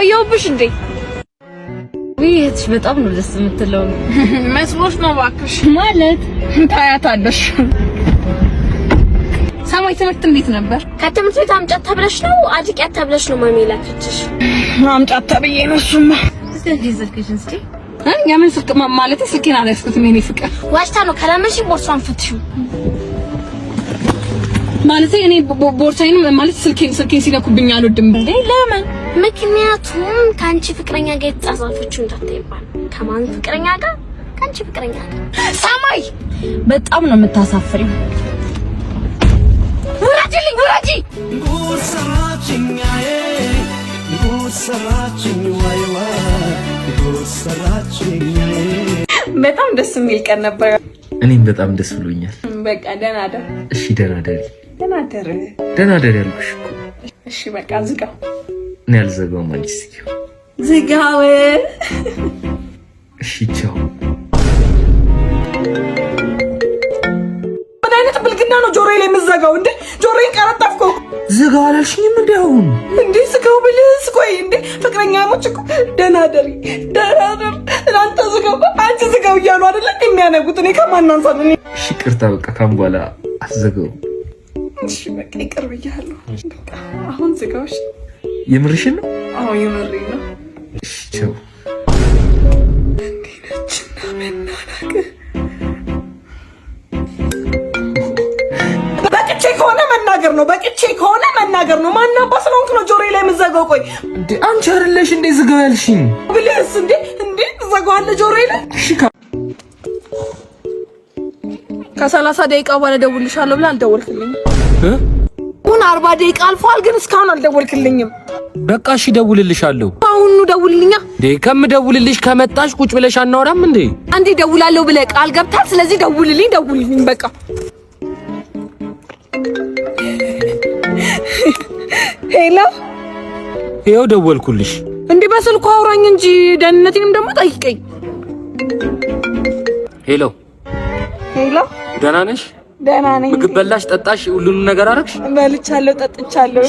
ቆየሁብሽ እንዴ? ወይስ በጣም ነው ደስ የምትለው? መስሎሽ ነው ባክሽ? ማለት ታያታለሽ። ሰማይ ትምህርት እንዴት ነበር? ከትምህርት ቤት አምጫት ተብለሽ ነው አድቂያት ተብለሽ ነው ማሚ ላከችሽ? አምጫት ተብዬ ነው እሱማ። እስቲ ዘልከሽን እስቲ የምን ስልክ ማለት ስልኬን አላስኩትም የኔ ፍቅር። ዋሽታ ነው ካላመንሽ ቦርሳን ፍትሹ ማለት እኔ ቦርሳዬን ማለት ስልኬን ሲለኩብኝ አልወድም እንዴ? ለምን? ምክንያቱም ካንቺ ፍቅረኛ ጋር የተጻጻፈችው እንዳትይባል። ከማን ፍቅረኛ ጋር? ካንቺ ፍቅረኛ ጋር። ሰማይ በጣም ነው የምታሳፍሪው። ውረጂልኝ ውረጂ። በጣም ደስ የሚል ቀን ነበር። እኔም በጣም ደስ ብሎኛል። በቃ ደህና ደር። እሺ ደህና ደሪ። ደህና ደር። ደህና ደሪ ያልኩሽ እኮ። እሺ በቃ ዝጋው። እኔ አልዘጋውም፣ አንቺ ዝጊው። ዝጋው። እሺ ቻው። ምን አይነት ብልግና ነው ጆሮዬ ላይ የምትዘጋው እንዴ? ጆሮዬን ቀረጣፍከው። ዝጋው አላልሽኝም እንዴ? አሁን እንዴ ዝጋው ብለስ? ቆይ እንዴ ፍቅረኛሞች እኮ ደህና ደሪ ደህና ደር። አንተ ዝጋው አንቺ ዝጋው እያሉ አይደለ የሚያነጉት? እኔ ከማን አንሳል? እሺ ቅርታ በቃ ካም በኋላ አትዘጋው። እሺ በቃ ይቅር ብያለሁ። በቃ አሁን ዝጋው። እሺ የምርሽን ነው? አዎ የምሬን ነው። እሺ ቻው። እንዴነችና መናናቅ በቅቼ ከሆነ መናገር ነው። በቅቼ ከሆነ መናገር ነው። ማናባ ስለሆንክ ነው ጆሮዬ ላይ የምትዘጋው? ቆይ እንዴ አንቺ አይደለሽ እንዴ ዝጋው ያልሽኝ? ብለስ እንዴ ትዘጋዋለህ ጆሮዬ ላይ? እሺ ከ30 ደቂቃ በኋላ ደውልልሻለሁ ብለህ አልደወልክልኝም። አሁን 40 ደቂቃ አልፏል፣ ግን እስካሁን አልደወልክልኝም። በቃ እሺ ደውልልሻለሁ። አሁን ደውልልኛ። ከምደውልልሽ ከመጣሽ ቁጭ ብለሽ አናወራም እንዴ? አንዴ ደውላለሁ ብለህ ቃል ገብታል። ስለዚህ ደውልልኝ በቃ። ሄሎ ይኸው ደወልኩልሽ። እንዴ በስልኩ አውራኝ እንጂ ደህንነቴንም ደግሞ ጠይቀኝ። ሄሎ ደህና ነሽ? ደህና ነኝ። ምግብ በላሽ? ጠጣሽ? ሁሉንም ነገር አደረግሽ? በልቻለሁ፣ ጠጥቻለሁ።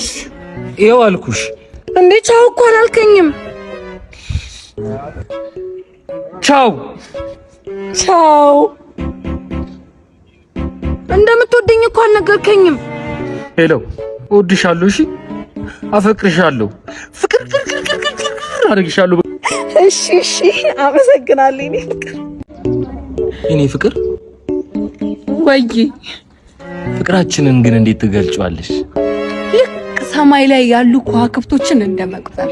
ይኸው አልኩሽ። እንዴ ቻው እኮ አላልከኝም? ቻው እንደምትወደኝ እኮ አልነገርከኝም። ሄሎ እወድሻለሁ። እሺ አፈቅርሻለሁ። ፍቅር አደርግሻለሁ። እሺ አመሰግናለሁ። እኔ ፍቅር ወይ ፍቅራችንን ግን እንዴት ትገልጫለሽ? ልክ ሰማይ ላይ ያሉ ከዋክብቶችን እንደመቁጠር።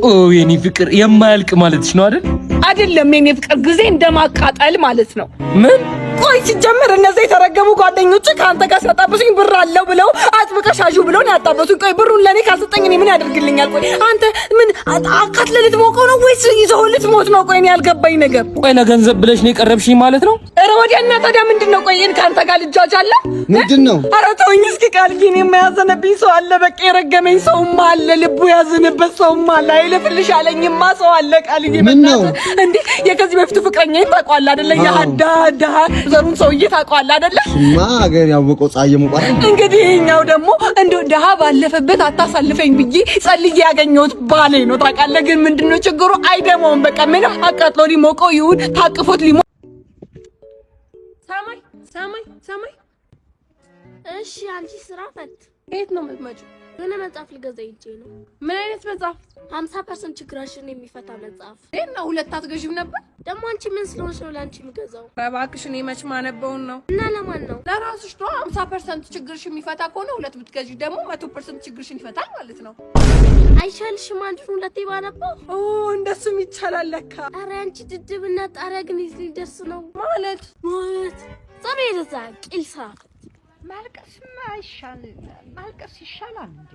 ኦ የኔ ፍቅር የማያልቅ ማለትሽ ነው አይደል? አይደለም የኔ ፍቅር ጊዜ እንደማቃጠል ማለት ነው። ምን? ቆይ ሲጀመር እነዚህ የተረገሙ ጓደኞች ከአንተ ጋር ሲያጣበሱኝ ብር አለው ብለው አጥብቀሽ አዡ ብለው ነው ያጣበሱኝ። ቆይ ብሩን ለኔ ካልሰጠኝ እኔ ምን ያደርግልኛል? ቆይ አንተ ምን አካትለህ ልትሞቀው ነው ወይስ ይዘው ልትሞት ነው? ቆይ እኔ ያልገባኝ ነገር። ቆይ ለገንዘብ ብለሽ ነው የቀረብሽኝ ማለት ነው? ኧረ ወዲያና ታዲያ ምንድነው? ቆይ እኔ ካንተ ጋር ልጃጃለ ምንድነው? ኧረ ተወኝ እስኪ። ቃልዬ እኔ የማያዘነብኝ ሰው አለ። በቃ የረገመኝ ሰውማ አለ። ልቡ ያዝንበት ሰውማ አለ። አይለፍልሽ አለኝማ ሰው አለ። ቃልዬ ምነው እንዴ የከዚህ በፊቱ ፍቅረኛዬን ታውቀዋለህ አይደለ? ያዳ ዘሩን ሰውዬ ታውቀዋለህ አይደለ? ማ ሀገር ያወቀው ፀሐይ ሙቀራ። እንግዲህ ይኸኛው ደግሞ እንደው ደሃ ባለፈበት አታሳልፈኝ ብዬ ጸልዬ ያገኘሁት ባሌ ነው ታውቃለህ። ግን ምንድነው ችግሩ? አይደማውም። በቃ ምንም አቃጥሎ ሊሞቀው ይሁን ታቅፎት ሊሞ ሰማይ እሺ አንቺ ስራ ፈት የት ነው የምትመጪው? የሆነ መጽሐፍ ልገዛ ሂጄ ነው። ምን አይነት መጽሐፍ? 50% ችግራችን የሚፈታ መጽሐፍ። እና ሁለት አትገዢም ነበር? ደግሞ አንቺ ምን ስለሆነሽ ነው ለአንቺ የምገዛው? እባክሽ እኔ መች ማነበውን ነው። እና ለማን ነው? ለራስሽ ነው። 50% ችግርሽ የሚፈታ ከሆነ ሁለት ብትገዢ ደግሞ 100% ችግርሽን ይፈታል ማለት ነው። አይሻልሽም አንዱን ሁለቴ ባነበው? እንደሱም ይቻላል ለካ። ኧረ አንቺ ድድብና ጣሪያ ግን ሊደርስ ነው ማለት ዛሬ ደዛ ቂልሳ ማልቀስ ይሻላል እንዴ?